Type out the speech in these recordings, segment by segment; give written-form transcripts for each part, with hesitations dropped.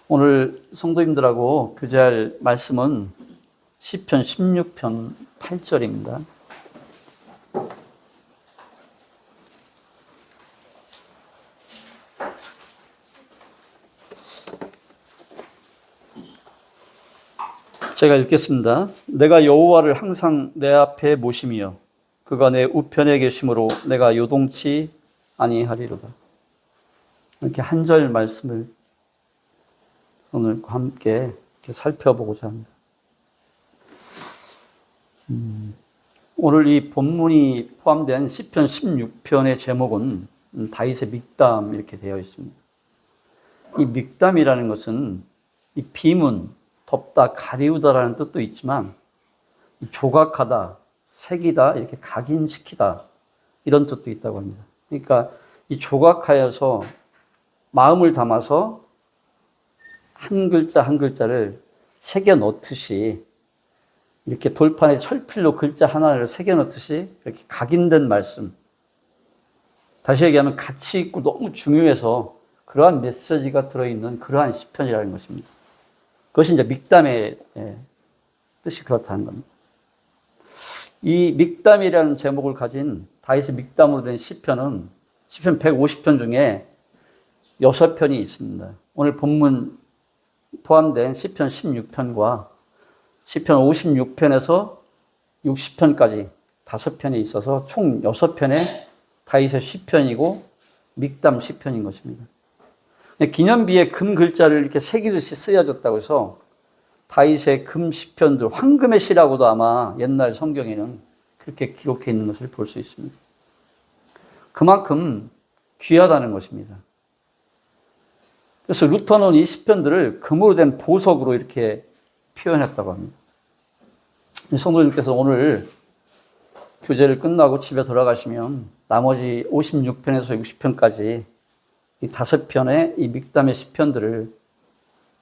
오늘 성도님들하고 교제할 말씀은 시편 16편 8절입니다. 제가 읽겠습니다. 내가 여호와를 항상 내 앞에 모심이여 그가 내 우편에 계심으로 내가 요동치 아니하리로다. 이렇게 한 절 말씀을 오늘 함께 이렇게 살펴보고자 합니다. 오늘 이 본문이 포함된 시편 16편의 제목은 다윗의 믹담 이렇게 되어 있습니다. 이 믹담이라는 것은 이 비문, 덮다, 가리우다라는 뜻도 있지만 조각하다, 새기다, 이렇게 각인시키다 이런 뜻도 있다고 합니다. 그러니까 이 조각하여서 마음을 담아서 한 글자 한 글자를 새겨 넣듯이 이렇게 돌판에 철필로 글자 하나를 새겨 넣듯이 이렇게 각인된 말씀. 다시 얘기하면 가치 있고 너무 중요해서 그러한 메시지가 들어있는 그러한 시편이라는 것입니다. 그것이 이제 믹담의 뜻이 그렇다는 겁니다. 이 믹담이라는 제목을 가진 다윗의 믹담으로 된 시편은 시편 150편 중에 6편이 있습니다. 오늘 본문 포함된 시편 16편과 시편 56편에서 60편까지 5편이 있어서 총 6편의 다윗의 시편이고 믹담 시편인 것입니다. 기념비에 금 글자를 이렇게 새기듯이 쓰여졌다고 해서 다윗의 금 시편들, 황금의 시라고도 아마 옛날 성경에는 그렇게 기록해 있는 것을 볼 수 있습니다. 그만큼 귀하다는 것입니다. 그래서 루터는 이 시편들을 금으로 된 보석으로 이렇게 표현했다고 합니다. 성도님께서 오늘 교제를 끝나고 집에 돌아가시면 나머지 56편에서 60편까지 이 5편의 이 믹담의 시편들을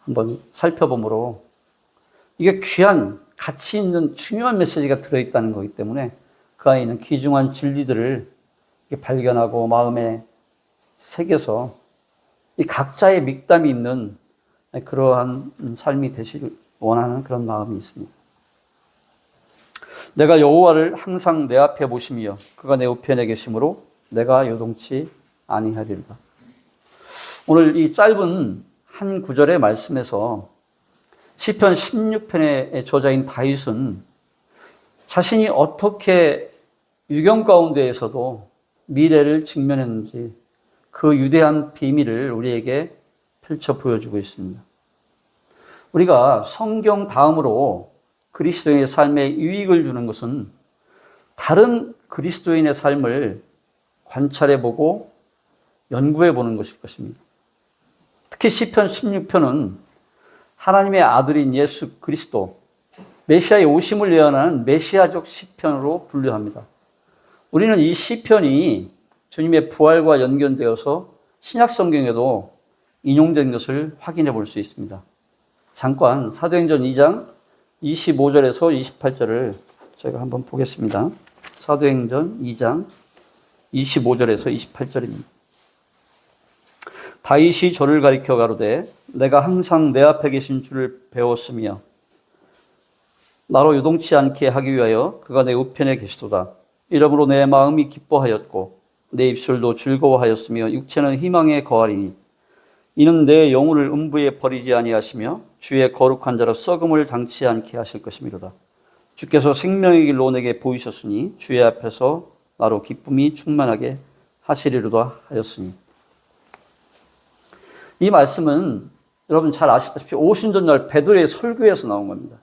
한번 살펴보므로 이게 귀한 가치 있는 중요한 메시지가 들어있다는 거기 때문에 그 안에 있는 귀중한 진리들을 발견하고 마음에 새겨서 이 각자의 믹담이 있는 그러한 삶이 되시길 원하는 그런 마음이 있습니다. 내가 여호와를 항상 내 앞에 모심이여 그가 내 우편에 계심으로 내가 요동치 아니하리로다. 오늘 이 짧은 한 구절의 말씀에서 시편 16편의 저자인 다윗은 자신이 어떻게 유경 가운데에서도 미래를 직면했는지 그 위대한 비밀을 우리에게 펼쳐 보여주고 있습니다. 우리가 성경 다음으로 그리스도인의 삶에 유익을 주는 것은 다른 그리스도인의 삶을 관찰해보고 연구해보는 것일 것입니다. 특히 시편 16편은 하나님의 아들인 예수 그리스도, 메시아의 오심을 예언하는 메시아적 시편으로 분류합니다. 우리는 이 시편이 주님의 부활과 연결되어서 신약 성경에도 인용된 것을 확인해 볼 수 있습니다. 잠깐 사도행전 2장 25절에서 28절을 저희가 한번 보겠습니다. 사도행전 2장 25절에서 28절입니다. 다윗이 저를 가리켜 가로되 내가 항상 내 앞에 계신 주를 배웠으며 나로 요동치 않게 하기 위하여 그가 내 우편에 계시도다. 이러므로 내 마음이 기뻐하였고 내 입술도 즐거워하였으며 육체는 희망에 거하리니 이는 내 영혼을 음부에 버리지 아니하시며 주의 거룩한 자로 썩음을 당치 않게 하실 것이미로다. 주께서 생명의 길로 내게 보이셨으니 주의 앞에서 나로 기쁨이 충만하게 하시리로다 하였으니. 이 말씀은 여러분 잘 아시다시피 오순절날 베드로의 설교에서 나온 겁니다.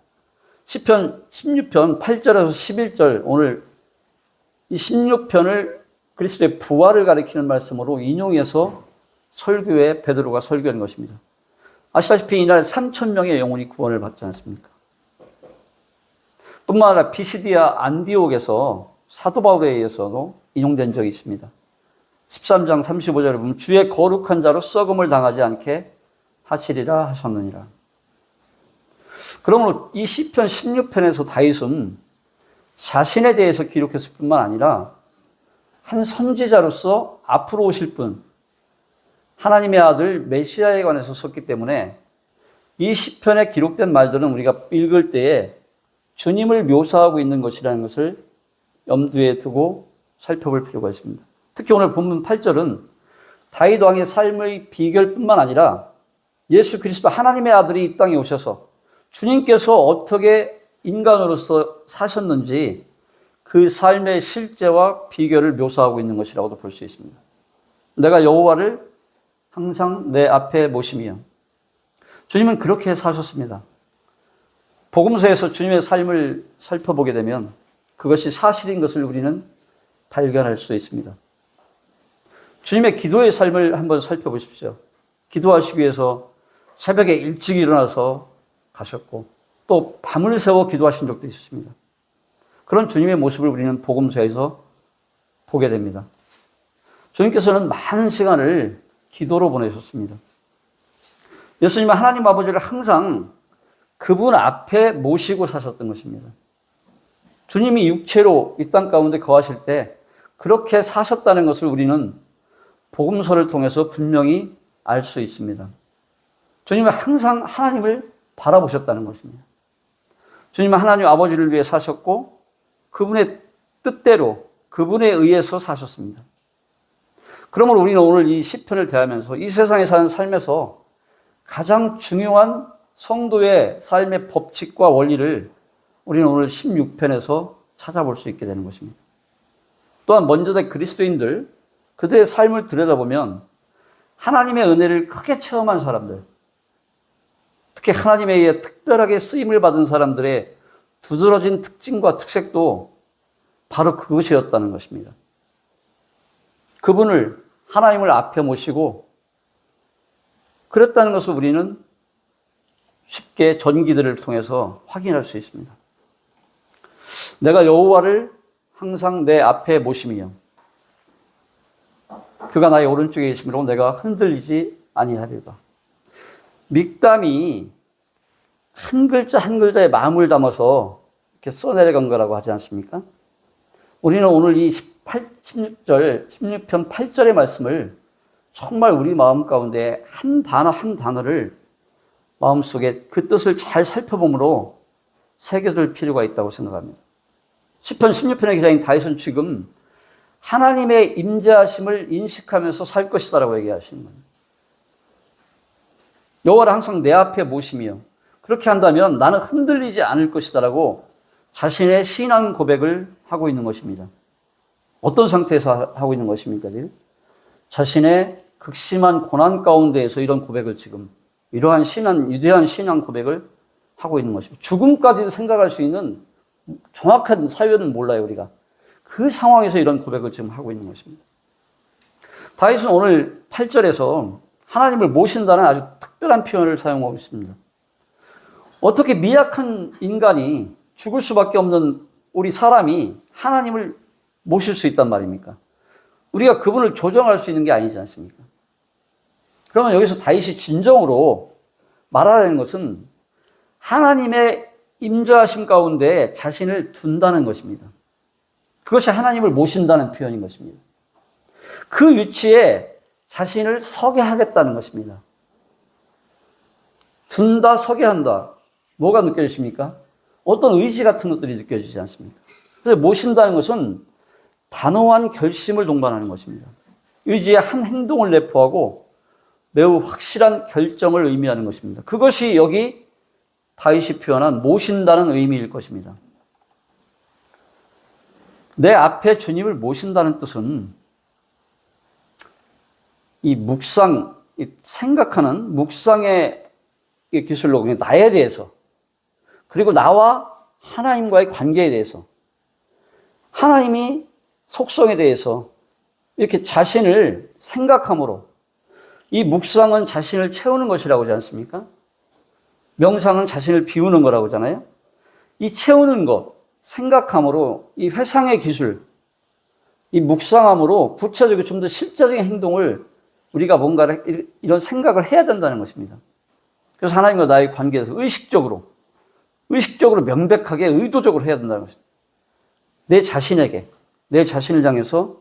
시편 16편 8절에서 11절, 오늘 이 16편을 그리스도의 부활을 가리키는 말씀으로 인용해서 설교에 베드로가 설교한 것입니다. 아시다시피 이날 3,000명의 영혼이 구원을 받지 않습니까? 뿐만 아니라 피시디아 안디옥에서 사도 바울에 의해서도 인용된 적이 있습니다. 13장 35절에 보면 주의 거룩한 자로 썩음을 당하지 않게 하시리라 하셨느니라. 그러므로 이 시편 16편에서 다윗은 자신에 대해서 기록했을 뿐만 아니라 한 선지자로서 앞으로 오실 분, 하나님의 아들 메시아에 관해서 썼기 때문에 이 시편에 기록된 말들은 우리가 읽을 때에 주님을 묘사하고 있는 것이라는 것을 염두에 두고 살펴볼 필요가 있습니다. 특히 오늘 본문 8절은 다윗 왕의 삶의 비결뿐만 아니라 예수 그리스도 하나님의 아들이 이 땅에 오셔서 주님께서 어떻게 인간으로서 사셨는지 그 삶의 실제와 비결을 묘사하고 있는 것이라고도 볼 수 있습니다. 내가 여호와를 항상 내 앞에 모시며, 주님은 그렇게 사셨습니다. 복음서에서 주님의 삶을 살펴보게 되면 그것이 사실인 것을 우리는 발견할 수 있습니다. 주님의 기도의 삶을 한번 살펴보십시오. 기도하시기 위해서 새벽에 일찍 일어나서 가셨고 또 밤을 새워 기도하신 적도 있습니다. 그런 주님의 모습을 우리는 복음서에서 보게 됩니다. 주님께서는 많은 시간을 기도로 보내셨습니다. 예수님은 하나님 아버지를 항상 그분 앞에 모시고 사셨던 것입니다. 주님이 육체로 이 땅 가운데 거하실 때 그렇게 사셨다는 것을 우리는 복음서를 통해서 분명히 알 수 있습니다. 주님은 항상 하나님을 바라보셨다는 것입니다. 주님은 하나님 아버지를 위해 사셨고 그분의 뜻대로 그분에 의해서 사셨습니다. 그러므로 우리는 오늘 이 시편을 대하면서 이 세상에 사는 삶에서 가장 중요한 성도의 삶의 법칙과 원리를 우리는 오늘 16편에서 찾아볼 수 있게 되는 것입니다. 또한 먼저대 그리스도인들, 그들의 삶을 들여다보면 하나님의 은혜를 크게 체험한 사람들, 특히 하나님에 의해 특별하게 쓰임을 받은 사람들의 두드러진 특징과 특색도 바로 그것이었다는 것입니다. 그분을, 하나님을 앞에 모시고 그랬다는 것을 우리는 쉽게 전기들을 통해서 확인할 수 있습니다. 내가 여호와를 항상 내 앞에 모시며 그가 나의 오른쪽에 계심으로 내가 흔들리지 아니하리로다. 믹담이 한 글자 한 글자에 마음을 담아서 이렇게 써내려간 거라고 하지 않습니까? 우리는 오늘 이 16편 8절의 말씀을 정말 우리 마음 가운데 한 단어 한 단어를 마음속에 그 뜻을 잘 살펴보므로 새겨둘 필요가 있다고 생각합니다. 시편 16편의 기자인 다윗은 지금 하나님의 임재하심을 인식하면서 살 것이다라고 얘기하시는 겁니다. 여호와를 항상 내 앞에 모시며 그렇게 한다면 나는 흔들리지 않을 것이다라고 자신의 신앙 고백을 하고 있는 것입니다. 어떤 상태에서 하고 있는 것입니까? 지금? 자신의 극심한 고난 가운데에서 이런 고백을 지금 이러한 위대한 신앙 고백을 하고 있는 것입니다. 죽음까지도 생각할 수 있는 정확한 사유는 몰라요, 우리가. 그 상황에서 이런 고백을 지금 하고 있는 것입니다. 다윗은 오늘 8절에서 하나님을 모신다는 아주 특별한 표현을 사용하고 있습니다. 어떻게 미약한 인간이 죽을 수밖에 없는 우리 사람이 하나님을 모실 수 있단 말입니까? 우리가 그분을 조정할 수 있는 게 아니지 않습니까? 그러면 여기서 다윗이 진정으로 말하려는 것은 하나님의 임재하심 가운데 자신을 둔다는 것입니다. 그것이 하나님을 모신다는 표현인 것입니다. 그 위치에 자신을 서게 하겠다는 것입니다. 둔다, 서게 한다. 뭐가 느껴지십니까? 어떤 의지 같은 것들이 느껴지지 않습니까? 그래서 모신다는 것은 단호한 결심을 동반하는 것입니다. 의지의 한 행동을 내포하고 매우 확실한 결정을 의미하는 것입니다. 그것이 여기 다윗이 표현한 모신다는 의미일 것입니다. 내 앞에 주님을 모신다는 뜻은 이 묵상, 생각하는 묵상의 기술로 나에 대해서 그리고 나와 하나님과의 관계에 대해서 하나님이 속성에 대해서 이렇게 자신을 생각함으로 이 묵상은 자신을 채우는 것이라고 하지 않습니까? 명상은 자신을 비우는 거라고 하잖아요. 이 채우는 것, 생각함으로 이 회상의 기술, 이 묵상함으로 구체적이고 좀 더 실제적인 행동을 우리가 뭔가를 이런 생각을 해야 된다는 것입니다. 그래서 하나님과 나의 관계에서 의식적으로 명백하게 의도적으로 해야 된다는 것입니다. 내 자신에게, 내 자신을 향해서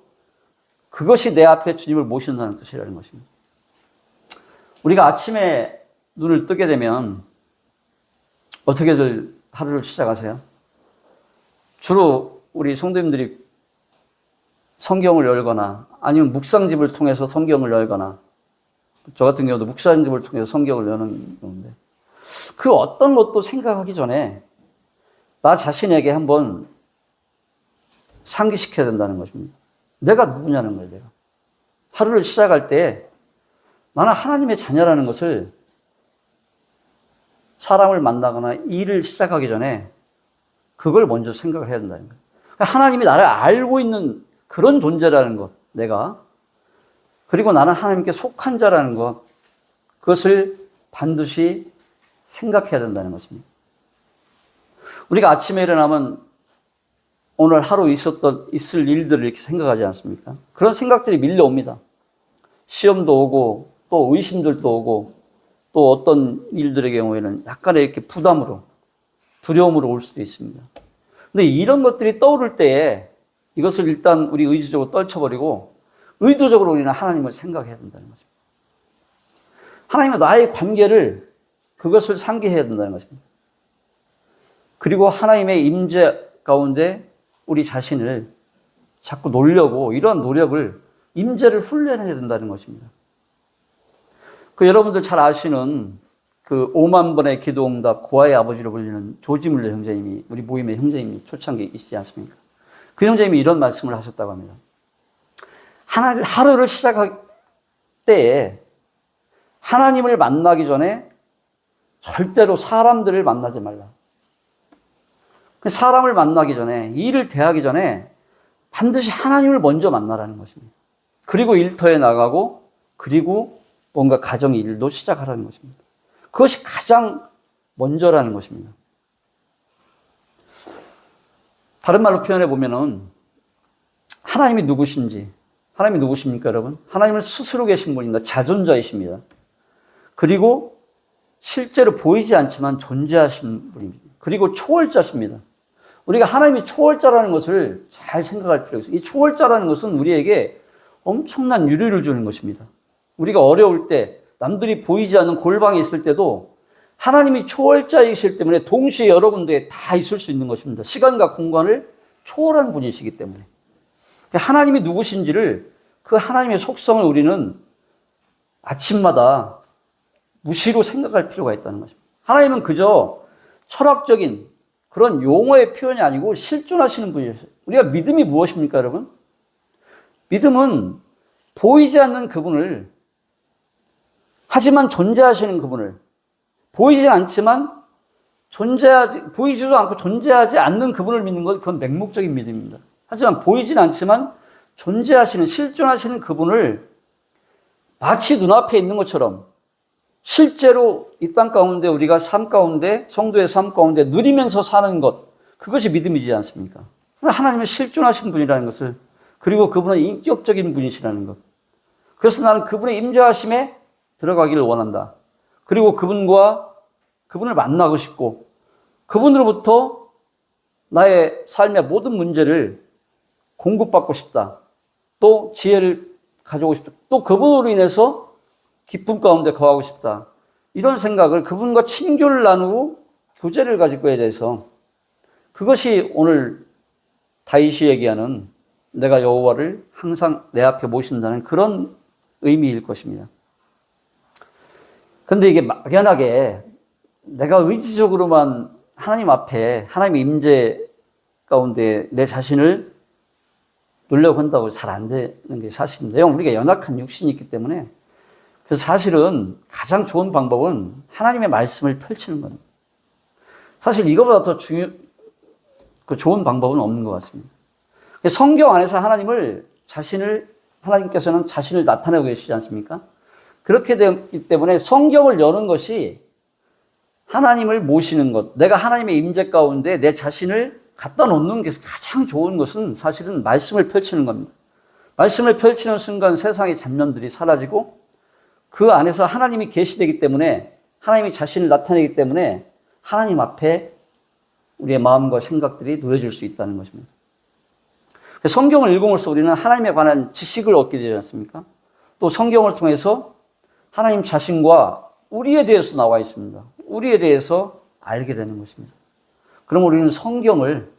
그것이 내 앞에 주님을 모신다는 뜻이라는 것입니다. 우리가 아침에 눈을 뜨게 되면 어떻게들 하루를 시작하세요? 주로 우리 성도님들이 성경을 열거나 아니면 묵상집을 통해서 성경을 열거나, 저 같은 경우도 묵상집을 통해서 성경을 여는 건데, 그 어떤 것도 생각하기 전에 나 자신에게 한번 상기시켜야 된다는 것입니다. 내가 누구냐는 거예요. 내가 하루를 시작할 때 나는 하나님의 자녀라는 것을, 사람을 만나거나 일을 시작하기 전에 그걸 먼저 생각을 해야 된다는 거예요. 하나님이 나를 알고 있는 그런 존재라는 것, 내가. 그리고 나는 하나님께 속한 자라는 것, 그것을 반드시 생각해야 된다는 것입니다. 우리가 아침에 일어나면 오늘 하루 있을 일들을 이렇게 생각하지 않습니까? 그런 생각들이 밀려옵니다. 시험도 오고, 또 의심들도 오고, 또 어떤 일들의 경우에는 약간의 이렇게 부담으로, 두려움으로 올 수도 있습니다. 근데 이런 것들이 떠오를 때에 이것을 일단 우리 의지적으로 떨쳐버리고 의도적으로 우리는 하나님을 생각해야 된다는 거죠. 하나님과 나의 관계를, 그것을 상기해야 된다는 것입니다. 그리고 하나님의 임재 가운데 우리 자신을 자꾸 놓으려고 이러한 노력을, 임재를 훈련해야 된다는 것입니다. 여러분들 잘 아시는 그 5만 번의 기도응답 고아의 아버지로 불리는 조지 물러 형제님이, 우리 모임의 형제님이 초창기이시지 않습니까? 그 형제님이 이런 말씀을 하셨다고 합니다. 하루를 시작할 때에 하나님을 만나기 전에 절대로 사람들을 만나지 말라. 사람을 만나기 전에, 일을 대하기 전에 반드시 하나님을 먼저 만나라는 것입니다. 그리고 일터에 나가고, 그리고 뭔가 가정 일도 시작하라는 것입니다. 그것이 가장 먼저라는 것입니다. 다른 말로 표현해 보면은, 하나님이 누구신지, 하나님이 누구십니까, 여러분? 하나님은 스스로 계신 분입니다. 자존자이십니다. 그리고 실제로 보이지 않지만 존재하신 분입니다. 그리고 초월자십니다. 우리가 하나님이 초월자라는 것을 잘 생각할 필요가 있어요. 이 초월자라는 것은 우리에게 엄청난 유리를 주는 것입니다. 우리가 어려울 때, 남들이 보이지 않는 골방에 있을 때도 하나님이 초월자이시기 때문에 동시에 여러 군데에 다 있을 수 있는 것입니다. 시간과 공간을 초월한 분이시기 때문에. 하나님이 누구신지를, 그 하나님의 속성을 우리는 아침마다 무시로 생각할 필요가 있다는 것입니다. 하나님은 그저 철학적인 그런 용어의 표현이 아니고 실존하시는 분이셨어요. 우리가 믿음이 무엇입니까, 여러분? 믿음은 보이지 않는 그분을, 하지만 존재하시는 그분을, 보이지 않지만 보이지도 않고 존재하지 않는 그분을 믿는 것, 그건 맹목적인 믿음입니다. 하지만 보이진 않지만 존재하시는, 실존하시는 그분을 마치 눈앞에 있는 것처럼 실제로 이 땅 가운데, 우리가 삶 가운데, 성도의 삶 가운데 누리면서 사는 것, 그것이 믿음이지 않습니까? 하나님은 실존하신 분이라는 것을, 그리고 그분은 인격적인 분이시라는 것. 그래서 나는 그분의 임재하심에 들어가기를 원한다. 그리고 그분을 만나고 싶고, 그분으로부터 나의 삶의 모든 문제를 공급받고 싶다. 또 지혜를 가져오고 싶다. 또 그분으로 인해서 기쁨 가운데 거하고 싶다. 이런 생각을, 그분과 친교를 나누고 교제를 가지고에 대해서, 그것이 오늘 다윗이 얘기하는 내가 여호와를 항상 내 앞에 모신다는 그런 의미일 것입니다. 그런데 이게 막연하게 내가 의지적으로만 하나님 앞에, 하나님의 임재 가운데 내 자신을 놓으려고 한다고 잘 안 되는 게 사실인데요. 우리가 연약한 육신이 있기 때문에, 그래서 사실은 가장 좋은 방법은 하나님의 말씀을 펼치는 겁니다. 사실 이거보다 더 좋은 방법은 없는 것 같습니다. 성경 안에서 하나님께서는 자신을 나타내고 계시지 않습니까? 그렇게 되기 때문에 성경을 여는 것이 하나님을 모시는 것, 내가 하나님의 임재 가운데 내 자신을 갖다 놓는 게 가장 좋은 것은 사실은 말씀을 펼치는 겁니다. 말씀을 펼치는 순간 세상의 잡념들이 사라지고, 그 안에서 하나님이 계시되기 때문에, 하나님이 자신을 나타내기 때문에 하나님 앞에 우리의 마음과 생각들이 놓여질 수 있다는 것입니다. 성경을 읽음으로써 우리는 하나님에 관한 지식을 얻게 되지 않습니까? 또 성경을 통해서 하나님 자신과 우리에 대해서 나와 있습니다. 우리에 대해서 알게 되는 것입니다. 그럼 우리는 성경을,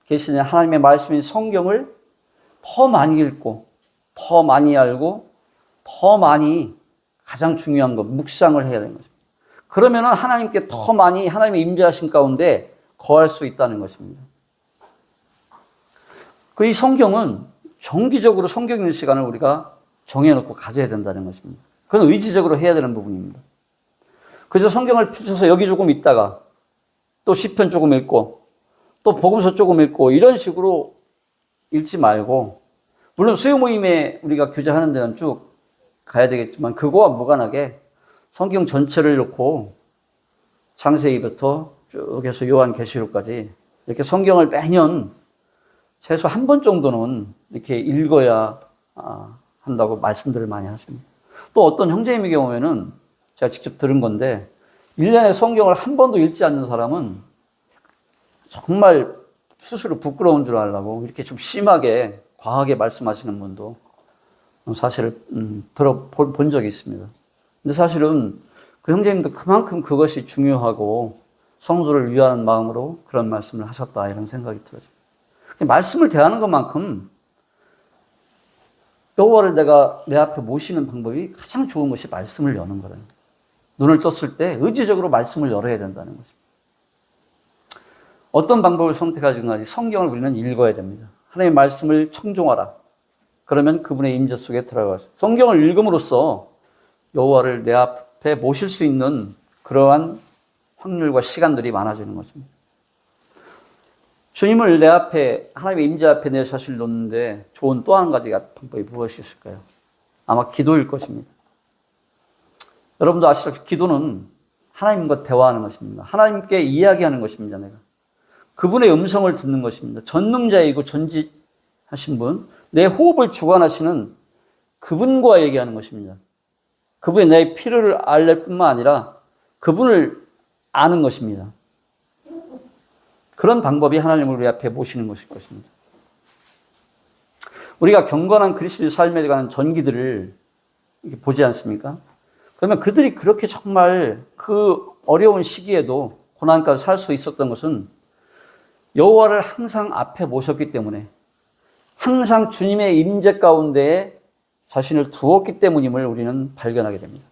계시는 하나님의 말씀인 성경을 더 많이 읽고, 더 많이 알고, 더 많이 가장 중요한 것, 묵상을 해야 되는 것입니다. 그러면은 하나님께 더 많이 하나님의 임재하심 가운데 거할 수 있다는 것입니다. 이 성경은 정기적으로 성경 읽는 시간을 우리가 정해놓고 가져야 된다는 것입니다. 그건 의지적으로 해야 되는 부분입니다. 그래서 성경을 펼쳐서 여기 조금 읽다가 또 시편 조금 읽고 또 복음서 조금 읽고 이런 식으로 읽지 말고, 물론 수요 모임에 우리가 교제하는 데는 쭉 가야 되겠지만 그거와 무관하게 성경 전체를 놓고 창세기부터 쭉 해서 요한계시록까지 이렇게 성경을 매년 최소 한 번 정도는 이렇게 읽어야 한다고 말씀들을 많이 하십니다. 또 어떤 형제님의 경우에는 제가 직접 들은 건데 1년에 성경을 한 번도 읽지 않는 사람은 정말 스스로 부끄러운 줄 알라고 이렇게 좀 심하게 과하게 말씀하시는 분도 사실 들어본 적이 있습니다. 근데 사실은 그 형제님도 그만큼 그것이 중요하고 성도를 위하는 마음으로 그런 말씀을 하셨다, 이런 생각이 들어요. 말씀을 대하는 것만큼 여호와를 내가 내 앞에 모시는 방법이 가장 좋은 것이 말씀을 여는 거예요. 눈을 떴을 때 의지적으로 말씀을 열어야 된다는 것입니다. 어떤 방법을 선택하든지 성경을 우리는 읽어야 됩니다. 하나님의 말씀을 청종하라. 그러면 그분의 임재 속에 들어가서 성경을 읽음으로써 여호와를 내 앞에 모실 수 있는 그러한 확률과 시간들이 많아지는 것입니다. 주님을 내 앞에, 하나님의 임재 앞에 내 자신을 놓는데 좋은 또 한 가지 방법이 무엇이 있을까요? 아마 기도일 것입니다. 여러분도 아시다시피 기도는 하나님과 대화하는 것입니다. 하나님께 이야기하는 것입니다. 내가 그분의 음성을 듣는 것입니다. 전능자이고 전지하신 분, 내 호흡을 주관하시는 그분과 얘기하는 것입니다. 그분의 내 필요를 알 뿐만 아니라 그분을 아는 것입니다. 그런 방법이 하나님을 우리 앞에 모시는 것일 것입니다. 우리가 경건한 그리스도의 삶에 관한 전기들을 이렇게 보지 않습니까? 그러면 그들이 그렇게 정말 그 어려운 시기에도 고난까지 살 수 있었던 것은 여호와를 항상 앞에 모셨기 때문에, 항상 주님의 임재 가운데에 자신을 두었기 때문임을 우리는 발견하게 됩니다.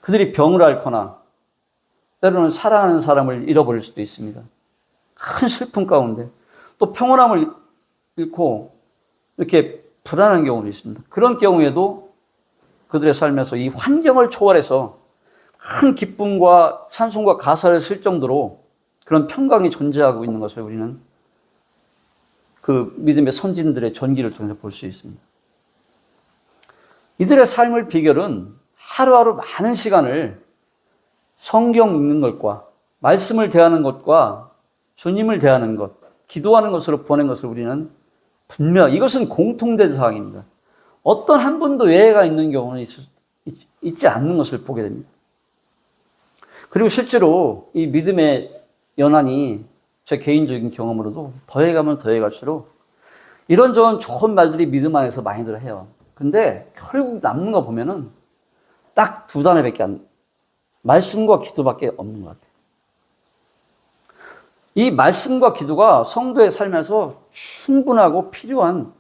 그들이 병을 앓거나 때로는 사랑하는 사람을 잃어버릴 수도 있습니다. 큰 슬픔 가운데 또 평온함을 잃고 이렇게 불안한 경우도 있습니다. 그런 경우에도 그들의 삶에서 이 환경을 초월해서 큰 기쁨과 찬송과 가사를 쓸 정도로 그런 평강이 존재하고 있는 것을 우리는 그 믿음의 선진들의 전기를 통해서 볼 수 있습니다. 이들의 삶의 비결은 하루하루 많은 시간을 성경 읽는 것과 말씀을 대하는 것과 주님을 대하는 것, 기도하는 것으로 보낸 것을 우리는 분명, 이것은 공통된 사항입니다. 어떤 한 분도 예외가 있는 경우는 있지 않는 것을 보게 됩니다. 그리고 실제로 이 믿음의 연한이 제 개인적인 경험으로도 더해가면 더해갈수록 이런저런 좋은 말들이 믿음 안에서 많이들 해요. 근데 결국 남는 거 보면은 딱 두 단어밖에 말씀과 기도밖에 없는 것 같아요. 이 말씀과 기도가 성도의 삶에서 충분하고 필요한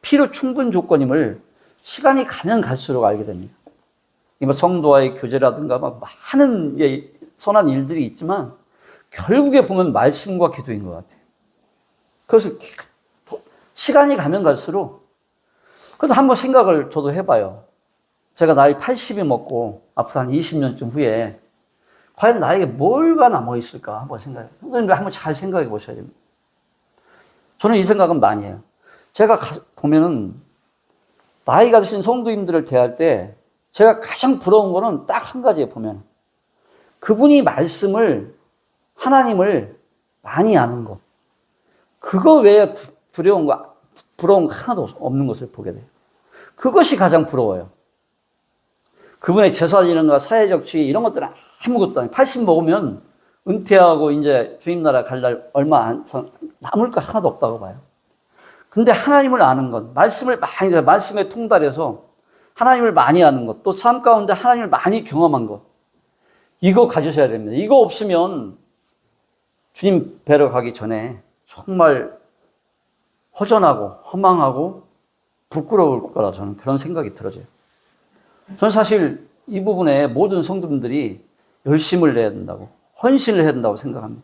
필요 충분 조건임을 시간이 가면 갈수록 알게 됩니다. 성도와의 교제라든가 많은 선한 일들이 있지만 결국에 보면 말씀과 기도인 것 같아요. 그래서 시간이 가면 갈수록, 그래도 한번 생각을 저도 해봐요. 제가 나이 80이 먹고 앞으로 한 20년쯤 후에 과연 나에게 뭐가 남아있을까 한번 생각해요. 선생님들 한번 잘 생각해 보셔야 됩니다. 저는 이 생각은 많이 해요. 제가 보면은 나이가 드신 성도님들을 대할 때 제가 가장 부러운 거는 딱 한 가지에 보면 그분이 말씀을, 하나님을 많이 아는 것. 그거 외에 부러운 거 하나도 없는 것을 보게 돼요. 그것이 가장 부러워요. 그분의 재산이라든가 사회적 지위 이런 것들은 아무것도 아니에요. 80 먹으면 은퇴하고 이제 주님 나라 갈 날 얼마 안 남을 거 하나도 없다고 봐요. 근데 하나님을 아는 것, 말씀을 많이, 말씀에 통달해서 하나님을 많이 아는 것, 또 삶 가운데 하나님을 많이 경험한 것, 이거 가지셔야 됩니다. 이거 없으면 주님 뵈러 가기 전에 정말 허전하고 허망하고 부끄러울 거라 저는 그런 생각이 들어져요. 저는 사실 이 부분에 모든 성도님들이 열심을 내야 된다고, 헌신을 해야 된다고 생각합니다.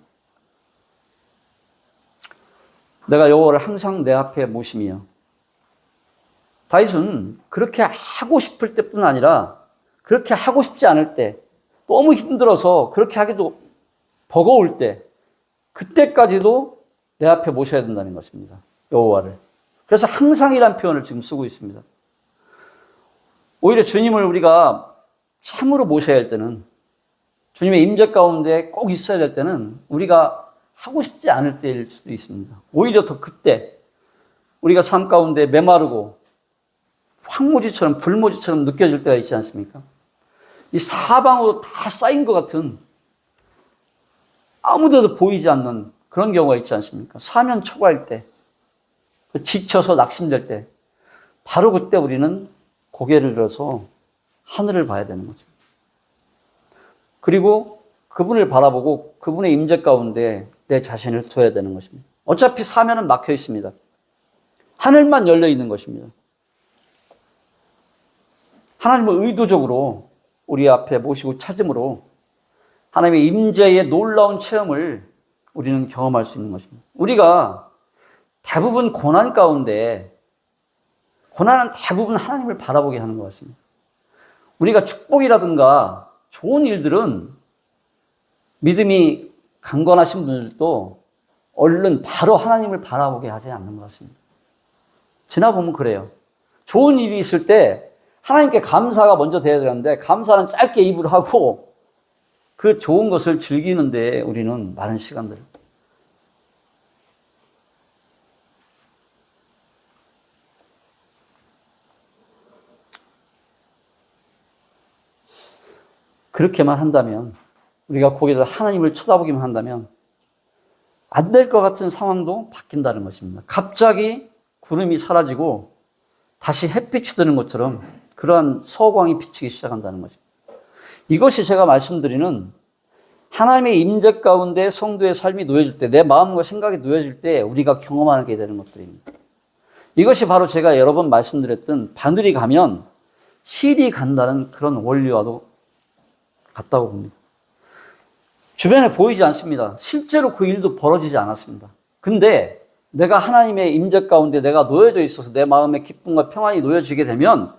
내가 여호와를 항상 내 앞에 모시며, 다윗은 그렇게 하고 싶을 때뿐 아니라 그렇게 하고 싶지 않을 때, 너무 힘들어서 그렇게 하기도 버거울 때, 그때까지도 내 앞에 모셔야 된다는 것입니다. 여호와를. 그래서 항상이란 표현을 지금 쓰고 있습니다. 오히려 주님을 우리가 참으로 모셔야 할 때는, 주님의 임재 가운데 꼭 있어야 될 때는 우리가 하고 싶지 않을 때일 수도 있습니다. 오히려 더 그때 우리가 삶 가운데 메마르고 황무지처럼 불모지처럼 느껴질 때가 있지 않습니까? 이 사방으로 다 쌓인 것 같은, 아무데도 보이지 않는 그런 경우가 있지 않습니까? 사면 초과할 때, 지쳐서 낙심될 때, 바로 그때 우리는 고개를 들어서 하늘을 봐야 되는 거죠. 그리고 그분을 바라보고 그분의 임재 가운데 내 자신을 둬야 되는 것입니다. 어차피 사면은 막혀 있습니다. 하늘만 열려 있는 것입니다. 하나님을 의도적으로 우리 앞에 모시고 찾음으로 하나님의 임재의 놀라운 체험을 우리는 경험할 수 있는 것입니다. 우리가 대부분 고난 가운데, 고난은 대부분 하나님을 바라보게 하는 것 같습니다. 우리가 축복이라든가 좋은 일들은 믿음이 강건하신 분들도 얼른 바로 하나님을 바라보게 하지 않는 것 같습니다. 지나보면 그래요. 좋은 일이 있을 때 하나님께 감사가 먼저 돼야 되는데, 감사는 짧게 입을 하고 그 좋은 것을 즐기는데 우리는 많은 시간들. 그렇게만 한다면, 우리가 고개를 하나님을 쳐다보기만 한다면 안 될 것 같은 상황도 바뀐다는 것입니다. 갑자기 구름이 사라지고 다시 햇빛이 드는 것처럼 그러한 서광이 비치기 시작한다는 것입니다. 이것이 제가 말씀드리는 하나님의 임재 가운데 성도의 삶이 놓여질 때, 내 마음과 생각이 놓여질 때 우리가 경험하게 되는 것들입니다. 이것이 바로 제가 여러 번 말씀드렸던 바늘이 가면 실이 간다는 그런 원리와도 같다고 봅니다. 주변에 보이지 않습니다. 실제로 그 일도 벌어지지 않았습니다. 근데 내가 하나님의 임재 가운데 내가 놓여져 있어서 내 마음의 기쁨과 평안이 놓여지게 되면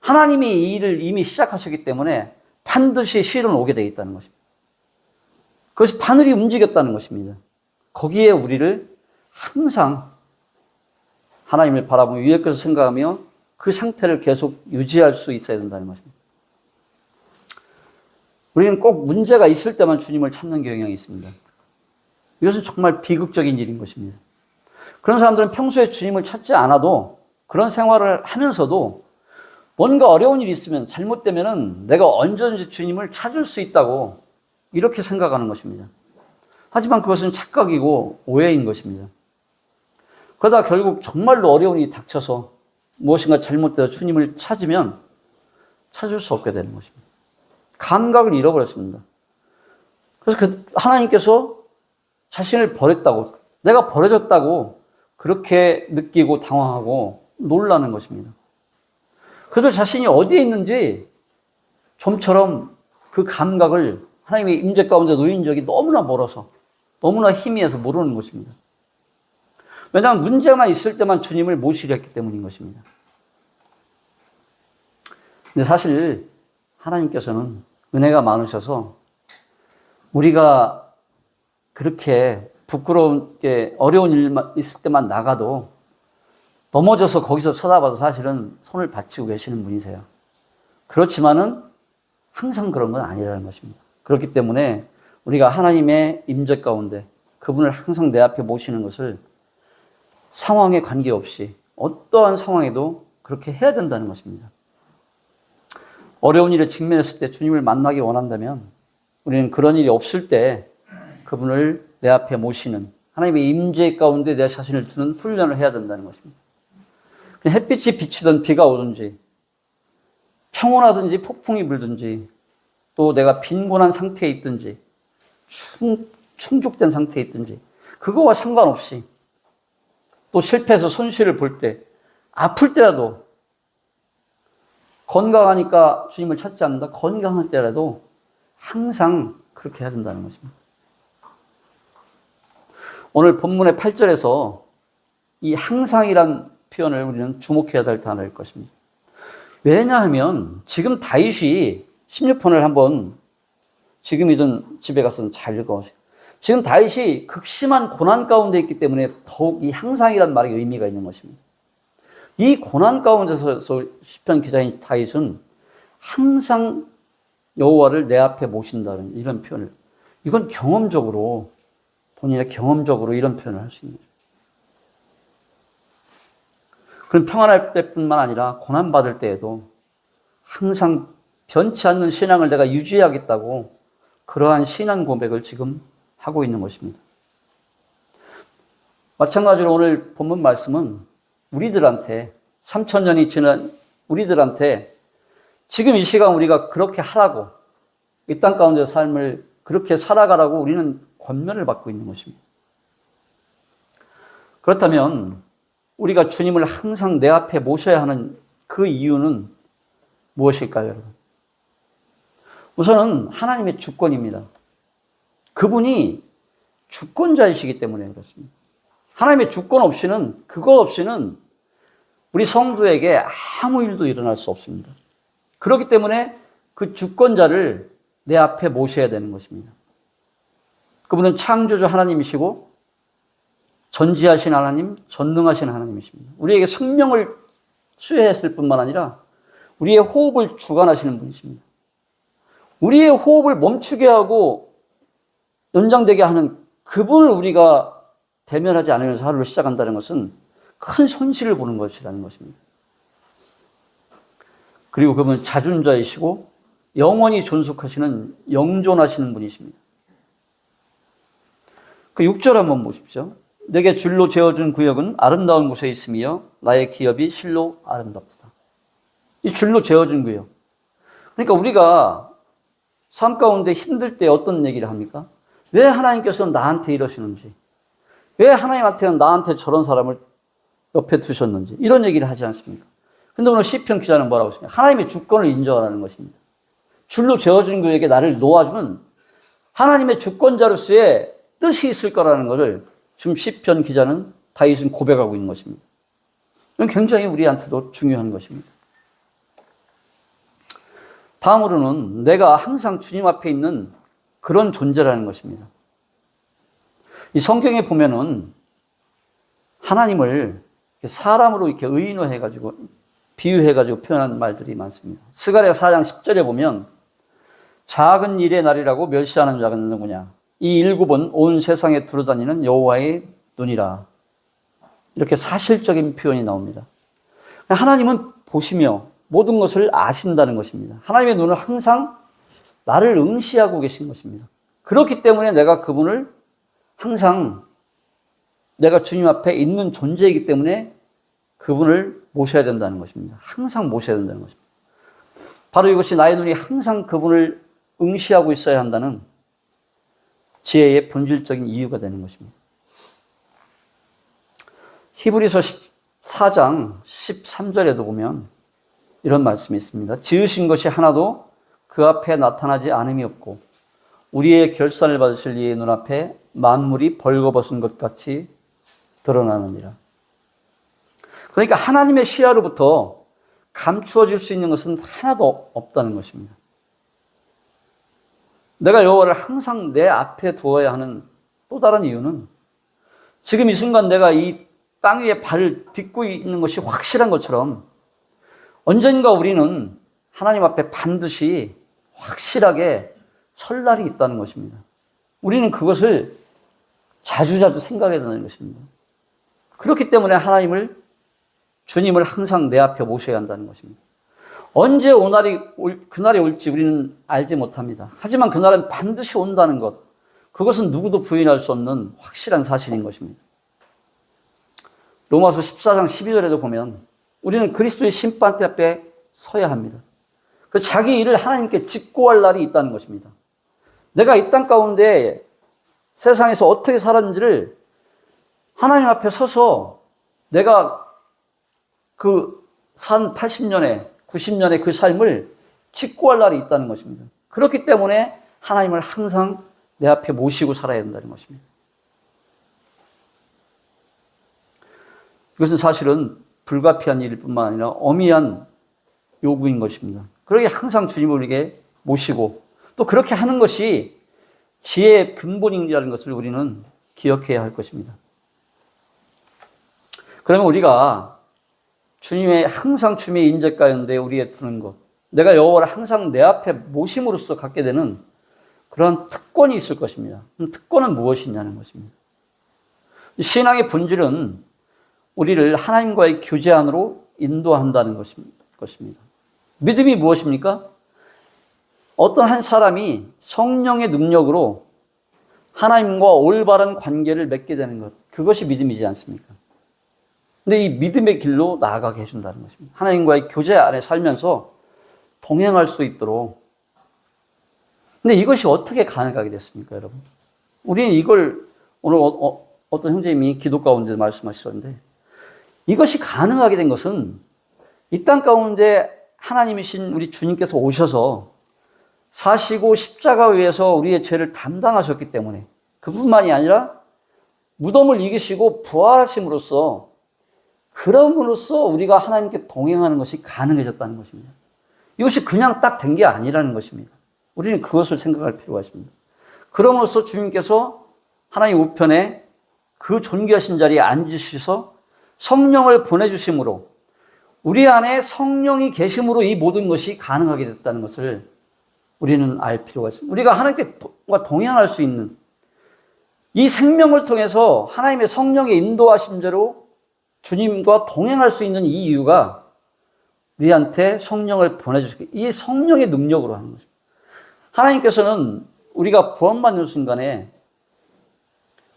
하나님이 이 일을 이미 시작하셨기 때문에 반드시 실은 오게 되어 있다는 것입니다. 그것이 바늘이 움직였다는 것입니다. 거기에 우리를 항상 하나님을 바라보며 위의 것을 생각하며 그 상태를 계속 유지할 수 있어야 된다는 것입니다. 우리는 꼭 문제가 있을 때만 주님을 찾는 경향이 있습니다. 이것은 정말 비극적인 일인 것입니다. 그런 사람들은 평소에 주님을 찾지 않아도, 그런 생활을 하면서도 뭔가 어려운 일이 있으면, 잘못되면은 내가 언제든지 주님을 찾을 수 있다고 이렇게 생각하는 것입니다. 하지만 그것은 착각이고 오해인 것입니다. 그러다 결국 정말로 어려운 일이 닥쳐서 무엇인가 잘못되어 주님을 찾으면 찾을 수 없게 되는 것입니다. 감각을 잃어버렸습니다. 그래서 하나님께서 자신을 버렸다고, 내가 버려졌다고 그렇게 느끼고 당황하고 놀라는 것입니다. 그들 자신이 어디에 있는지 좀처럼 그 감각을, 하나님의 임재 가운데 놓인 적이 너무나 멀어서, 너무나 희미해서 모르는 것입니다. 왜냐하면 문제만 있을 때만 주님을 모시려 했기 때문인 것입니다. 근데 사실 하나님께서는 은혜가 많으셔서 우리가 그렇게 부끄러운 어려운 일만 있을 때만 나가도 넘어져서 거기서 쳐다봐도 사실은 손을 받치고 계시는 분이세요. 그렇지만은 항상 그런 건 아니라는 것입니다. 그렇기 때문에 우리가 하나님의 임재 가운데 그분을 항상 내 앞에 모시는 것을 상황에 관계없이 어떠한 상황에도 그렇게 해야 된다는 것입니다. 어려운 일에 직면했을 때 주님을 만나기 원한다면 우리는 그런 일이 없을 때 그분을 내 앞에 모시는, 하나님의 임재 가운데 내 자신을 두는 훈련을 해야 된다는 것입니다. 햇빛이 비치든 비가 오든지 평온하든지 폭풍이 불든지 또 내가 빈곤한 상태에 있든지 충족된 상태에 있든지 그거와 상관없이 또 실패해서 손실을 볼 때 아플 때라도 건강하니까 주님을 찾지 않는다. 건강할 때라도 항상 그렇게 해야 된다는 것입니다. 오늘 본문의 8절에서 이 항상이란 표현을 우리는 주목해야 될 단어일 것입니다. 왜냐하면 지금 다윗이 16편을 한번 지금이든 집에 가서 잘 읽어보세요. 지금 다윗이 극심한 고난 가운데 있기 때문에 더욱 이 항상이란 말의 의미가 있는 것입니다. 이 고난 가운데서 시편 기자인 다윗은 항상 여호와를 내 앞에 모신다는 이런 표현을, 이건 경험적으로 본인의 경험적으로 이런 표현을 할 수 있는 거죠. 그럼 평안할 때뿐만 아니라 고난받을 때에도 항상 변치 않는 신앙을 내가 유지하겠다고 그러한 신앙 고백을 지금 하고 있는 것입니다. 마찬가지로 오늘 본문 말씀은 우리들한테 3000년이 지난 우리들한테 지금 이 시간 우리가 그렇게 하라고, 이 땅 가운데 삶을 그렇게 살아가라고 우리는 권면을 받고 있는 것입니다. 그렇다면 우리가 주님을 항상 내 앞에 모셔야 하는 그 이유는 무엇일까요, 여러분? 우선은 하나님의 주권입니다. 그분이 주권자이시기 때문에 그렇습니다. 하나님의 주권 없이는, 그것 없이는 우리 성도에게 아무 일도 일어날 수 없습니다. 그렇기 때문에 그 주권자를 내 앞에 모셔야 되는 것입니다. 그분은 창조주 하나님이시고 전지하신 하나님, 전능하신 하나님이십니다. 우리에게 생명을 수혜했을 뿐만 아니라 우리의 호흡을 주관하시는 분이십니다. 우리의 호흡을 멈추게 하고 연장되게 하는 그분을 우리가 대면하지 않으면서 하루를 시작한다는 것은 큰 손실을 보는 것이라는 것입니다. 그리고 그분은 자존자이시고 영원히 존속하시는 영존하시는 분이십니다. 그 6절 한번 보십시오. 내게 줄로 재어준 구역은 아름다운 곳에 있으며 나의 기업이 실로 아름답다. 이 줄로 재어준 구역. 그러니까 우리가 삶 가운데 힘들 때 어떤 얘기를 합니까? 왜 하나님께서는 나한테 이러시는지, 왜 하나님한테는 나한테 저런 사람을 옆에 두셨는지 이런 얘기를 하지 않습니까? 근데 오늘 시편 기자는 뭐라고 했습니까? 하나님의 주권을 인정하라는 것입니다. 줄로 재어준 구역에 나를 놓아주는 하나님의 주권자로서의 뜻이 있을 거라는 것을 지금 시편 기자는 다윗은 고백하고 있는 것입니다. 이건 굉장히 우리한테도 중요한 것입니다. 다음으로는 내가 항상 주님 앞에 있는 그런 존재라는 것입니다. 이 성경에 보면은 하나님을 사람으로 이렇게 의인화해가지고 비유해가지고 표현한 말들이 많습니다. 스가랴 4장 10절에 보면 작은 일의 날이라고 멸시하는 자가 누구냐? 이 일곱은 온 세상에 두루다니는 여호와의 눈이라. 이렇게 사실적인 표현이 나옵니다. 하나님은 보시며 모든 것을 아신다는 것입니다. 하나님의 눈은 항상 나를 응시하고 계신 것입니다. 그렇기 때문에 내가 그분을 항상 내가 주님 앞에 있는 존재이기 때문에 그분을 모셔야 된다는 것입니다. 항상 모셔야 된다는 것입니다. 바로 이것이 나의 눈이 항상 그분을 응시하고 있어야 한다는 지혜의 본질적인 이유가 되는 것입니다. 히브리서 14장 13절에도 보면 이런 말씀이 있습니다. 지으신 것이 하나도 그 앞에 나타나지 않음이 없고 우리의 결산을 받으실 이의 눈앞에 만물이 벌거벗은 것 같이 드러나느니라. 그러니까 하나님의 시야로부터 감추어질 수 있는 것은 하나도 없다는 것입니다. 내가 여호와를 항상 내 앞에 두어야 하는 또 다른 이유는 지금 이 순간 내가 이 땅 위에 발을 딛고 있는 것이 확실한 것처럼 언젠가 우리는 하나님 앞에 반드시 확실하게 설 날이 있다는 것입니다. 우리는 그것을 자주자주 생각해야 되는 것입니다. 그렇기 때문에 주님을 항상 내 앞에 모셔야 한다는 것입니다. 언제 그날이 올지 우리는 알지 못합니다. 하지만 그날은 반드시 온다는 것, 그것은 누구도 부인할 수 없는 확실한 사실인 것입니다. 로마서 14장 12절에도 보면 우리는 그리스도의 심판대 앞에 서야 합니다. 그 자기 일을 하나님께 직고할 날이 있다는 것입니다. 내가 이 땅 가운데 세상에서 어떻게 살았는지를 하나님 앞에 서서 내가 그 산 80년에 90년의 그 삶을 직고할 날이 있다는 것입니다. 그렇기 때문에 하나님을 항상 내 앞에 모시고 살아야 된다는 것입니다. 이것은 사실은 불가피한 일일 뿐만 아니라 엄미한 요구인 것입니다. 그러게 항상 주님을 우리에게 모시고 또 그렇게 하는 것이 지혜의 근본이라는 것을 우리는 기억해야 할 것입니다. 그러면 우리가 항상 주님의 인재 가운데 우리에 두는 것, 내가 여호와를 항상 내 앞에 모심으로써 갖게 되는 그런 특권이 있을 것입니다. 특권은 무엇이냐는 것입니다. 신앙의 본질은 우리를 하나님과의 교제 안으로 인도한다는 것입니다. 믿음이 무엇입니까? 어떤 한 사람이 성령의 능력으로 하나님과 올바른 관계를 맺게 되는 것, 그것이 믿음이지 않습니까? 근데 이 믿음의 길로 나아가게 해준다는 것입니다. 하나님과의 교제 안에 살면서 동행할 수 있도록. 근데 이것이 어떻게 가능하게 됐습니까, 여러분? 우리는 이걸 오늘 어떤 형제님이 기도 가운데 말씀하셨는데, 이것이 가능하게 된 것은 이 땅 가운데 하나님이신 우리 주님께서 오셔서 사시고 십자가 위에서 우리의 죄를 담당하셨기 때문에, 그뿐만이 아니라 무덤을 이기시고 부활하심으로써, 그럼으로써 우리가 하나님께 동행하는 것이 가능해졌다는 것입니다. 이것이 그냥 딱 된 게 아니라는 것입니다. 우리는 그것을 생각할 필요가 있습니다. 그럼으로써 주님께서 하나님 우편에 그 존귀하신 자리에 앉으셔서 성령을 보내주심으로, 우리 안에 성령이 계심으로 이 모든 것이 가능하게 됐다는 것을 우리는 알 필요가 있습니다. 우리가 하나님과 동행할 수 있는 이 생명을 통해서 하나님의 성령의 인도하심대로 주님과 동행할 수 있는 이 이유가 우리한테 성령을 보내주시고, 이 성령의 능력으로 하는 것입니다. 하나님께서는 우리가 구원받는 순간에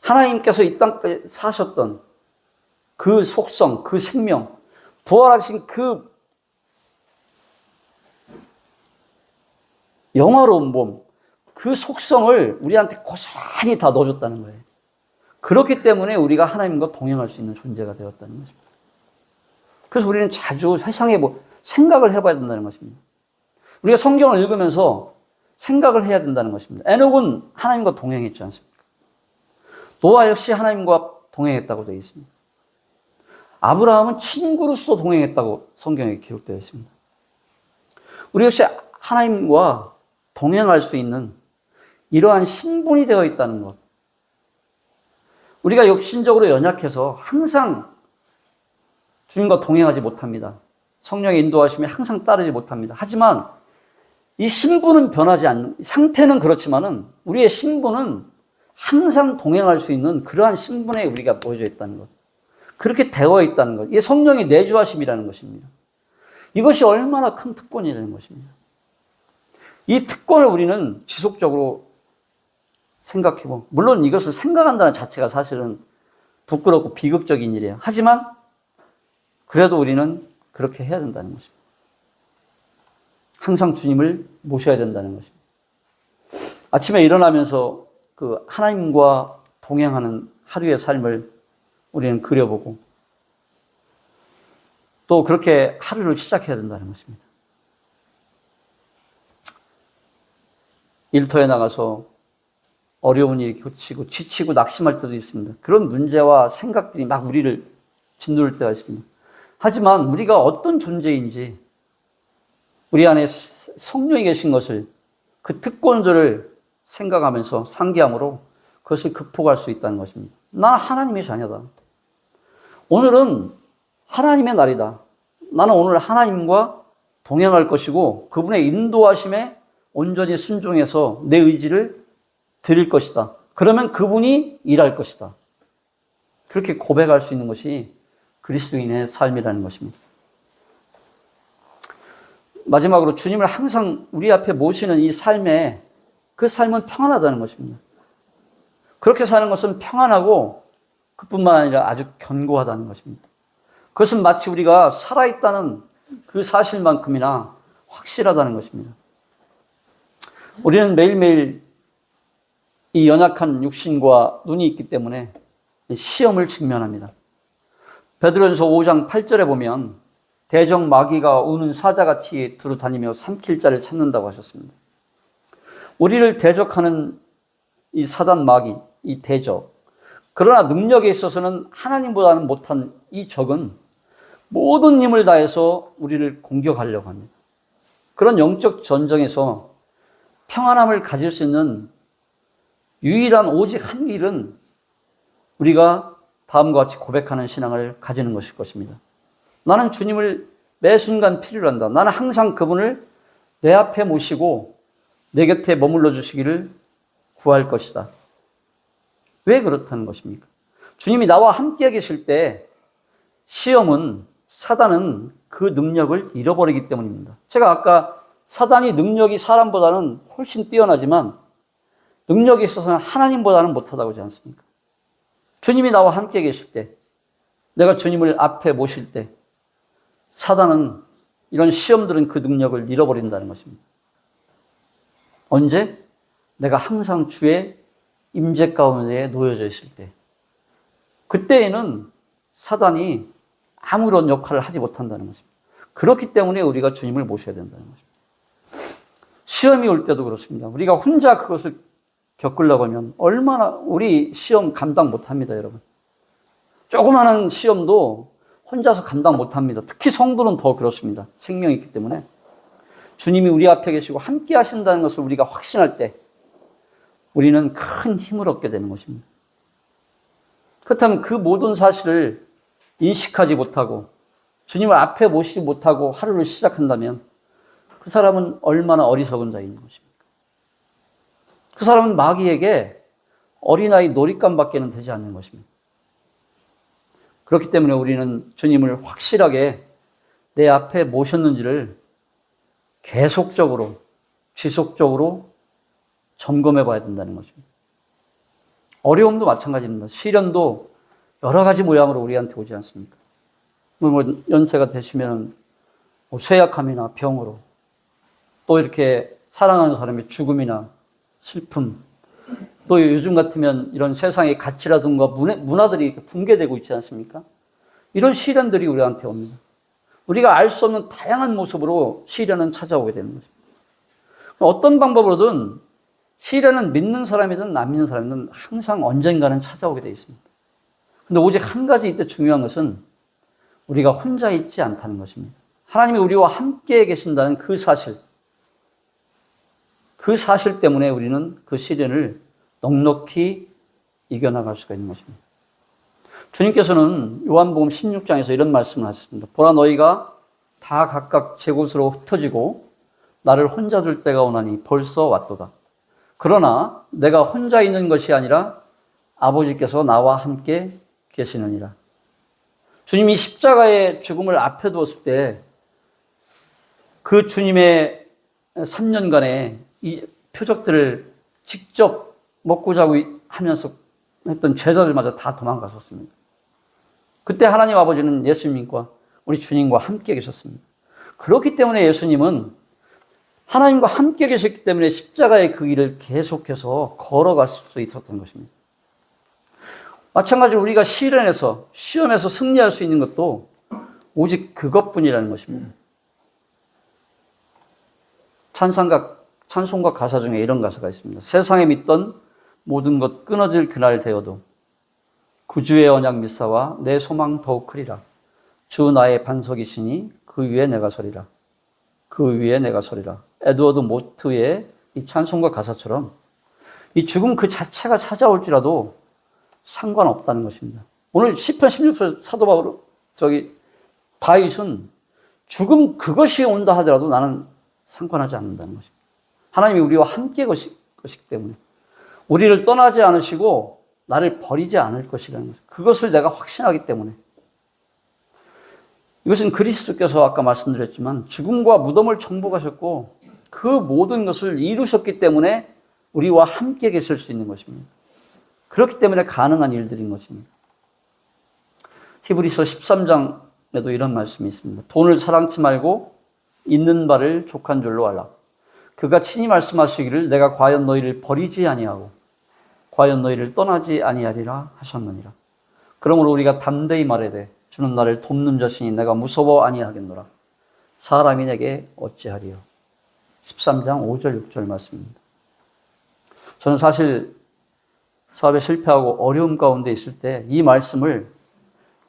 하나님께서 이 땅에 사셨던 그 속성, 그 생명, 부활하신 그 영화로운 몸, 그 속성을 우리한테 고스란히 다 넣어줬다는 거예요. 그렇기 때문에 우리가 하나님과 동행할 수 있는 존재가 되었다는 것입니다. 그래서 우리는 자주 세상에 생각을 해봐야 된다는 것입니다. 우리가 성경을 읽으면서 생각을 해야 된다는 것입니다. 에녹은 하나님과 동행했지 않습니까? 노아 역시 하나님과 동행했다고 되어 있습니다. 아브라함은 친구로서 동행했다고 성경에 기록되어 있습니다. 우리 역시 하나님과 동행할 수 있는 이러한 신분이 되어 있다는 것. 우리가 육신적으로 연약해서 항상 주님과 동행하지 못합니다. 성령의 인도하심에 항상 따르지 못합니다. 하지만 이 신분은 변하지 않는, 상태는 그렇지만은 우리의 신분은 항상 동행할 수 있는 그러한 신분에 우리가 모여져 있다는 것. 그렇게 되어 있다는 것. 이게 성령의 내주하심이라는 것입니다. 이것이 얼마나 큰 특권이라는 것입니다. 이 특권을 우리는 지속적으로 생각해보고, 물론 이것을 생각한다는 자체가 사실은 부끄럽고 비극적인 일이에요. 하지만 그래도 우리는 그렇게 해야 된다는 것입니다. 항상 주님을 모셔야 된다는 것입니다. 아침에 일어나면서 그 하나님과 동행하는 하루의 삶을 우리는 그려보고 또 그렇게 하루를 시작해야 된다는 것입니다. 일터에 나가서 어려운 일이 겹치고 지치고 낙심할 때도 있습니다. 그런 문제와 생각들이 막 우리를 짓누를 때가 있습니다. 하지만 우리가 어떤 존재인지, 우리 안에 성령이 계신 것을, 그 특권들을 생각하면서 상기함으로 그것을 극복할 수 있다는 것입니다. 나는 하나님의 자녀다. 오늘은 하나님의 날이다. 나는 오늘 하나님과 동행할 것이고 그분의 인도하심에 온전히 순종해서 내 의지를 드릴 것이다. 그러면 그분이 일할 것이다. 그렇게 고백할 수 있는 것이 그리스도인의 삶이라는 것입니다. 마지막으로 주님을 항상 우리 앞에 모시는 이 삶에, 그 삶은 평안하다는 것입니다. 그렇게 사는 것은 평안하고 그뿐만 아니라 아주 견고하다는 것입니다. 그것은 마치 우리가 살아있다는 그 사실만큼이나 확실하다는 것입니다. 우리는 매일매일 이 연약한 육신과 눈이 있기 때문에 시험을 직면합니다. 베드로전서 5장 8절에 보면 대적 마귀가 우는 사자같이 두루 다니며 삼킬 자를 찾는다고 하셨습니다. 우리를 대적하는 이 사단 마귀, 이 대적. 그러나 능력에 있어서는 하나님보다는 못한 이 적은 모든 힘을 다해서 우리를 공격하려고 합니다. 그런 영적 전쟁에서 평안함을 가질 수 있는 유일한 오직 한 길은 우리가 다음과 같이 고백하는 신앙을 가지는 것일 것입니다. 나는 주님을 매 순간 필요로 한다. 나는 항상 그분을 내 앞에 모시고 내 곁에 머물러 주시기를 구할 것이다. 왜 그렇다는 것입니까? 주님이 나와 함께 계실 때 시험은, 사단은 그 능력을 잃어버리기 때문입니다. 제가 아까 사단이 능력이 사람보다는 훨씬 뛰어나지만 능력이 있어서는 하나님보다는 못하다고 하지 않습니까? 주님이 나와 함께 계실 때, 내가 주님을 앞에 모실 때 사단은, 이런 시험들은 그 능력을 잃어버린다는 것입니다. 언제? 내가 항상 주의 임재 가운데 놓여져 있을 때. 그때에는 사단이 아무런 역할을 하지 못한다는 것입니다. 그렇기 때문에 우리가 주님을 모셔야 된다는 것입니다. 시험이 올 때도 그렇습니다. 우리가 혼자 그것을 겪으려고 하면 얼마나 우리 시험 감당 못합니다, 여러분. 조그마한 시험도 혼자서 감당 못합니다. 특히 성도는 더 그렇습니다. 생명이 있기 때문에. 주님이 우리 앞에 계시고 함께 하신다는 것을 우리가 확신할 때 우리는 큰 힘을 얻게 되는 것입니다. 그렇다면 그 모든 사실을 인식하지 못하고 주님을 앞에 모시지 못하고 하루를 시작한다면 그 사람은 얼마나 어리석은 자인 것입니까? 그 사람은 마귀에게 어린아이 놀잇감밖에는 되지 않는 것입니다. 그렇기 때문에 우리는 주님을 확실하게 내 앞에 모셨는지를 계속적으로, 지속적으로 점검해 봐야 된다는 것입니다. 어려움도 마찬가지입니다. 시련도 여러 가지 모양으로 우리한테 오지 않습니까? 연세가 되시면 쇠약함이나 병으로, 또 이렇게 사랑하는 사람의 죽음이나 슬픔, 또 요즘 같으면 이런 세상의 가치라든가 문화들이 붕괴되고 있지 않습니까? 이런 시련들이 우리한테 옵니다. 우리가 알 수 없는 다양한 모습으로 시련은 찾아오게 되는 것입니다. 어떤 방법으로든 시련은 믿는 사람이든 안 믿는 사람이든 항상 언젠가는 찾아오게 되어 있습니다. 그런데 오직 한 가지 이때 중요한 것은 우리가 혼자 있지 않다는 것입니다. 하나님이 우리와 함께 계신다는 그 사실 때문에 우리는 그 시련을 넉넉히 이겨나갈 수가 있는 것입니다. 주님께서는 요한복음 16장에서 이런 말씀을 하셨습니다. 보라, 너희가 다 각각 제 곳으로 흩어지고 나를 혼자 둘 때가 오나니 벌써 왔도다. 그러나 내가 혼자 있는 것이 아니라 아버지께서 나와 함께 계시느니라. 주님이 십자가의 죽음을 앞에 두었을 때 그 주님의 3년간의 이 표적들을 직접 먹고 자고 하면서 했던 제자들마저 다 도망갔었습니다. 그때 하나님 아버지는 예수님과 우리 주님과 함께 계셨습니다. 그렇기 때문에 예수님은 하나님과 함께 계셨기 때문에 십자가의 그 길을 계속해서 걸어갈 수 있었던 것입니다. 마찬가지로 우리가 시련에서, 시험에서 승리할 수 있는 것도 오직 그것뿐이라는 것입니다. 찬송가 가사 중에 이런 가사가 있습니다. 세상에 믿던 모든 것 끊어질 그날 되어도 구주의 언약 믿사와 내 소망 더욱 크리라. 주 나의 반석이시니 그 위에 내가 서리라. 그 위에 내가 서리라. 에드워드 모트의 이 찬송가 가사처럼 이 죽음 그 자체가 찾아올지라도 상관없다는 것입니다. 오늘 시편 16편 사도 바울 다윗은 죽음 그것이 온다 하더라도 나는 상관하지 않는다는 것입니다. 하나님이 우리와 함께 것이기 때문에 우리를 떠나지 않으시고 나를 버리지 않을 것이라는 것. 그것을 내가 확신하기 때문에. 이것은 그리스도께서 아까 말씀드렸지만 죽음과 무덤을 정복하셨고 그 모든 것을 이루셨기 때문에 우리와 함께 계실 수 있는 것입니다. 그렇기 때문에 가능한 일들인 것입니다. 히브리서 13장에도 이런 말씀이 있습니다. 돈을 사랑치 말고 있는 바를 족한 줄로 알라. 그가 친히 말씀하시기를 내가 과연 너희를 버리지 아니하고 과연 너희를 떠나지 아니하리라 하셨느니라. 그러므로 우리가 담대히 말하되 주는 나를 돕는 자시니 내가 무서워 아니하겠노라. 사람이 내게 어찌하리요. 13장 5절 6절 말씀입니다. 저는 사실 사업에 실패하고 어려움 가운데 있을 때 이 말씀을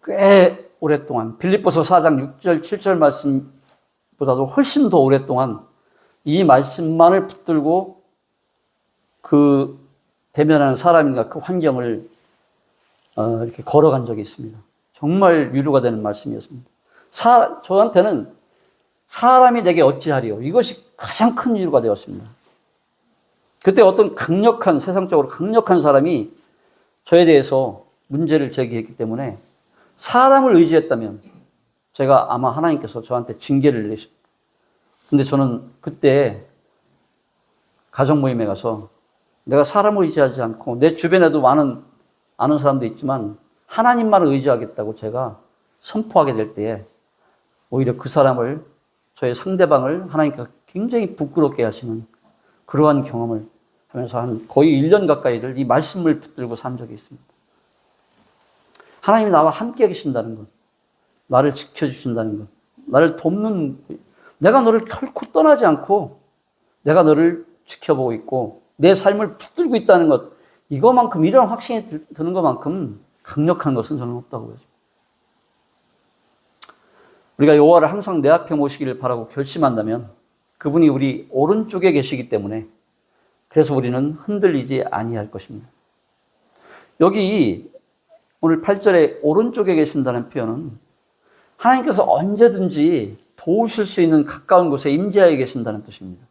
꽤 오랫동안 빌립보서 4장 6절 7절 말씀보다도 훨씬 더 오랫동안 이 말씀만을 붙들고 그 대면하는 사람인가 그 환경을 이렇게 걸어간 적이 있습니다. 정말 위로가 되는 말씀이었습니다. 저한테는 사람이 내게 어찌하리요. 이것이 가장 큰 위로가 되었습니다. 그때 어떤 세상적으로 강력한 사람이 저에 대해서 문제를 제기했기 때문에 사람을 의지했다면 제가 아마 하나님께서 저한테 징계를 내셨. 근데 저는 그때 가정 모임에 가서 내가 사람을 의지하지 않고 내 주변에도 많은 아는 사람도 있지만 하나님만 의지하겠다고 제가 선포하게 될 때에 오히려 그 사람을 저의 상대방을 하나님께서 굉장히 부끄럽게 하시는 그러한 경험을 하면서 한 거의 1년 가까이를 이 말씀을 붙들고 산 적이 있습니다. 하나님이 나와 함께 계신다는 것, 나를 지켜주신다는 것, 나를 돕는, 내가 너를 결코 떠나지 않고 내가 너를 지켜보고 있고 내 삶을 붙들고 있다는 것, 이거만큼 이런 확신이 드는 것만큼 강력한 것은 저는 없다고 보여집니다. 우리가 여호와를 항상 내 앞에 모시기를 바라고 결심한다면 그분이 우리 오른쪽에 계시기 때문에 그래서 우리는 흔들리지 아니할 것입니다. 여기 오늘 8절에 오른쪽에 계신다는 표현은 하나님께서 언제든지 도우실 수 있는 가까운 곳에 임재하여 계신다는 뜻입니다.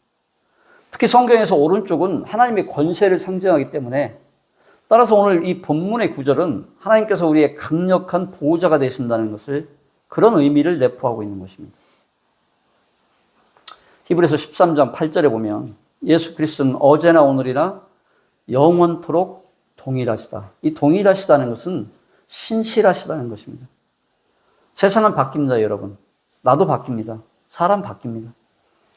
특히 성경에서 오른쪽은 하나님의 권세를 상징하기 때문에 따라서 오늘 이 본문의 구절은 하나님께서 우리의 강력한 보호자가 되신다는 것을 그런 의미를 내포하고 있는 것입니다. 히브리서 13장 8절에 보면 예수 그리스도는 어제나 오늘이나 영원토록 동일하시다. 이 동일하시다는 것은 신실하시다는 것입니다. 세상은 바뀝니다, 여러분. 나도 바뀝니다. 사람 바뀝니다.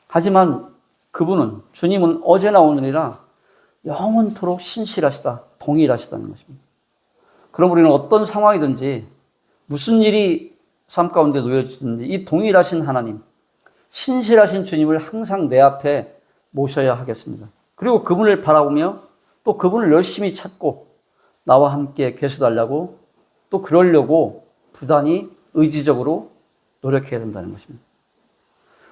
하지만 그분은, 주님은 어제나 오늘이나 영원토록 신실하시다, 동일하시다는 것입니다. 그럼 우리는 어떤 상황이든지 무슨 일이 삶 가운데 놓여지든지 이 동일하신 하나님, 신실하신 주님을 항상 내 앞에 모셔야 하겠습니다. 그리고 그분을 바라보며 또 그분을 열심히 찾고 나와 함께 계셔달라고 또 그러려고 부단히 의지적으로 노력해야 된다는 것입니다.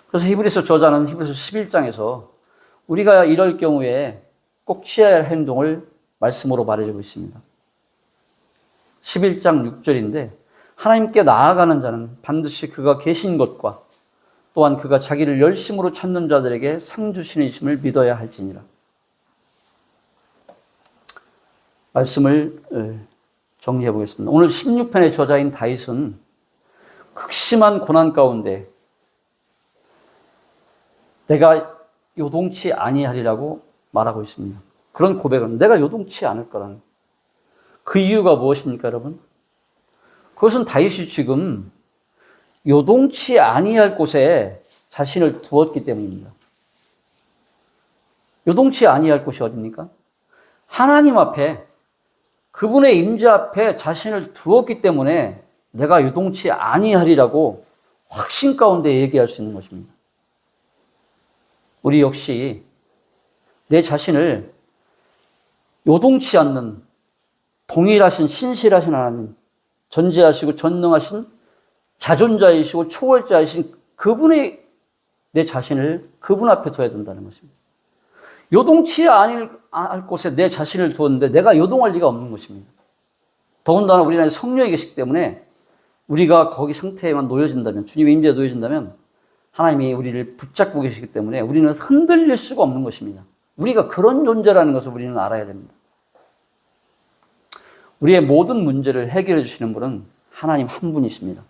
그래서 히브리서 저자는 히브리서 11장에서 우리가 이럴 경우에 꼭 취해야 할 행동을 말씀으로 말해주고 있습니다. 11장 6절인데 하나님께 나아가는 자는 반드시 그가 계신 것과 또한 그가 자기를 열심으로 찾는 자들에게 상 주시는 이심을 믿어야 할지니라. 말씀을 정리해 보겠습니다. 오늘 16편의 저자인 다윗은 극심한 고난 가운데 내가 요동치 아니하리라고 말하고 있습니다. 그런 고백은 내가 요동치 않을 거라는 그 이유가 무엇입니까, 여러분? 그것은 다윗이 지금 요동치 아니할 곳에 자신을 두었기 때문입니다. 요동치 아니할 곳이 어디입니까? 하나님 앞에, 그분의 임재 앞에 자신을 두었기 때문에 내가 요동치 아니하리라고 확신 가운데 얘기할 수 있는 것입니다. 우리 역시 내 자신을 요동치 않는 동일하신 신실하신 하나님, 전지하시고 전능하신 자존자이시고 초월자이신 그분의 내 자신을 그분 앞에 둬야 된다는 것입니다. 요동치 않을 곳에 내 자신을 두었는데 내가 요동할 리가 없는 것입니다. 더군다나 우리는 성령이 계시기 때문에 우리가 거기 상태에만 놓여진다면, 주님의 임재에 놓여진다면 하나님이 우리를 붙잡고 계시기 때문에 우리는 흔들릴 수가 없는 것입니다. 우리가 그런 존재라는 것을 우리는 알아야 됩니다. 우리의 모든 문제를 해결해 주시는 분은 하나님 한 분이십니다.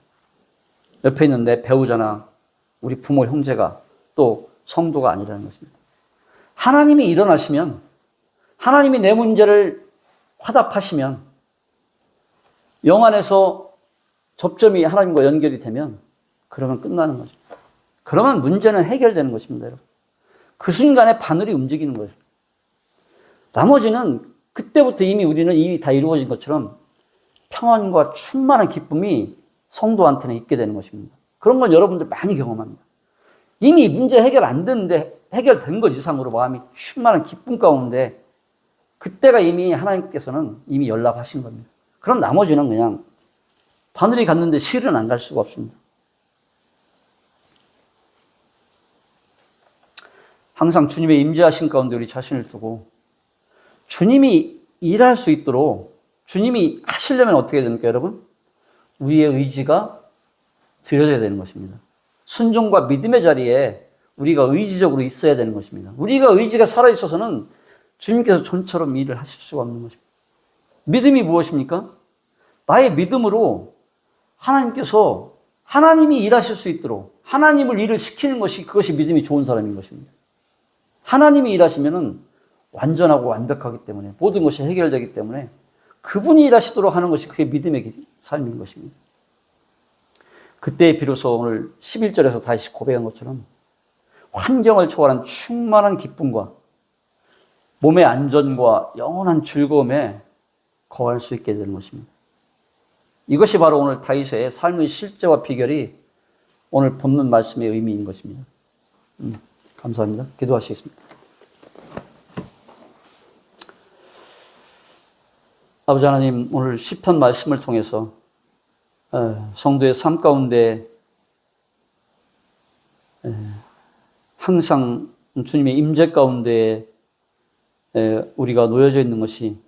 옆에 있는 내 배우자나 우리 부모, 형제가 또 성도가 아니라는 것입니다. 하나님이 일어나시면, 하나님이 내 문제를 화답하시면, 영 안에서 접점이 하나님과 연결이 되면 그러면 끝나는 거죠. 그러면 문제는 해결되는 것입니다, 여러분. 그 순간에 바늘이 움직이는 거예요. 나머지는 그때부터 이미 우리는 이미 다 이루어진 것처럼 평안과 충만한 기쁨이 성도한테는 있게 되는 것입니다. 그런 건 여러분들 많이 경험합니다. 이미 문제 해결 안 됐는데 해결된 것 이상으로 마음이 충만한 기쁨 가운데 그때가 이미 하나님께서는 이미 연락하신 겁니다. 그럼 나머지는 그냥 바늘이 갔는데 실은 안 갈 수가 없습니다. 항상 주님의 임재하신 가운데 우리 자신을 두고 주님이 일할 수 있도록 주님이 하시려면 어떻게 됩니까, 여러분? 우리의 의지가 드려져야 되는 것입니다. 순종과 믿음의 자리에 우리가 의지적으로 있어야 되는 것입니다. 우리가 의지가 살아있어서는 주님께서 전처럼 일을 하실 수가 없는 것입니다. 믿음이 무엇입니까? 나의 믿음으로 하나님께서 하나님이 일하실 수 있도록 하나님을 일을 시키는 것이 그것이 믿음이 좋은 사람인 것입니다. 하나님이 일하시면은 완전하고 완벽하기 때문에 모든 것이 해결되기 때문에 그분이 일하시도록 하는 것이 그게 믿음의 삶인 것입니다. 그때 비로소 오늘 11절에서 다시 고백한 것처럼 환경을 초월한 충만한 기쁨과 몸의 안전과 영원한 즐거움에 거할 수 있게 되는 것입니다. 이것이 바로 오늘 다윗의 삶의 실제와 비결이 오늘 본문 말씀의 의미인 것입니다. 감사합니다. 기도하시겠습니다. 아버지 하나님, 오늘 시편 말씀을 통해서 성도의 삶 가운데 항상 주님의 임재 가운데 우리가 놓여져 있는 것이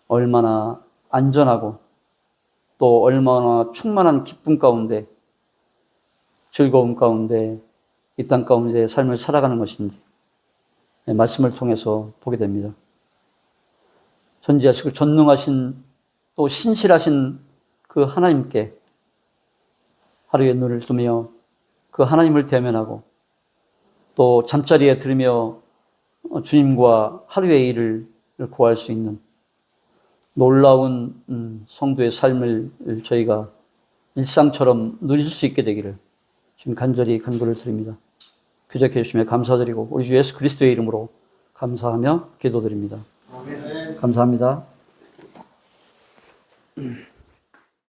얼마나 안전하고 또 얼마나 충만한 기쁨 가운데 즐거움 가운데 이 땅 가운데 삶을 살아가는 것인지 말씀을 통해서 보게 됩니다. 전지하시고 전능하신 또 신실하신 그 하나님께 하루의 눈을 뜨며 그 하나님을 대면하고 또 잠자리에 들으며 주님과 하루의 일을 구할 수 있는 놀라운 성도의 삶을 저희가 일상처럼 누릴 수 있게 되기를 지금 간절히 간구를 드립니다. 귀적해 주시며 감사드리고 우리 주 예수 그리스도의 이름으로 감사하며 기도드립니다. 아멘. 감사합니다.